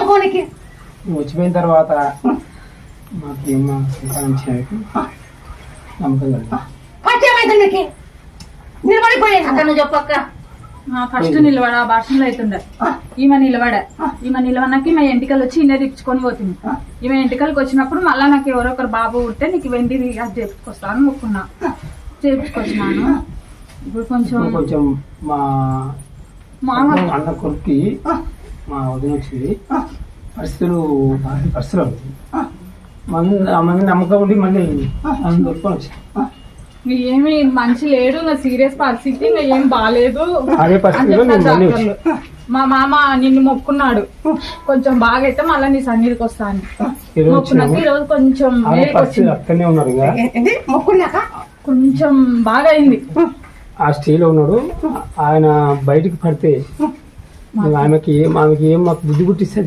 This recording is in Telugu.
నమ్ముకోనికి వచ్చిపోయిన తర్వాత మాకేమో నమ్మకం కలిగింది. పట్టేమైతే నీకు నిలబడిపోయాను అక్క నువ్వు చెప్పక్క. ఫస్ట్ నిలబడ భాషలో అవుతుండే ఈమె నిలవడానికి ఈమె ఎంటికలు వచ్చి ఇన్నే తెచ్చుకొని పోతుంది. ఈమె ఎంటికలకు వచ్చినప్పుడు మళ్ళీ నాకు ఎవరో ఒకరు బాబు ఉంటే నీకు వెండి అది చేపించుకొస్తాను మొక్కున్నా, చేపించుకొచ్చినాను. ఇప్పుడు కొంచెం మా అన్న కొడుకు మా వదిన వచ్చింది. పరిస్థితులు మంది నమ్మకం ఉండి మళ్ళీ దొరుకుని వచ్చింది. ఏమి మంచి లేడు, ఇంకా సీరియస్ పరిస్థితి, ఇంకా ఏం బాగాలేదు. అదే పరిస్థితిలో మా మామ నిన్ను మొక్కున్నాడు కొంచెం బాగా అయితే మళ్ళీ నీ సన్నిధికి వస్తాను మొక్కున్నాక ఈరోజు కొంచెం అక్కడనే ఉన్నారు. కొంచెం బాగా అయింది. ఆ స్టేలో ఉన్నాడు. ఆయన బయటికి పడితే ఆమెకి ఏం మాకు బుద్ధి పుట్టిస్తే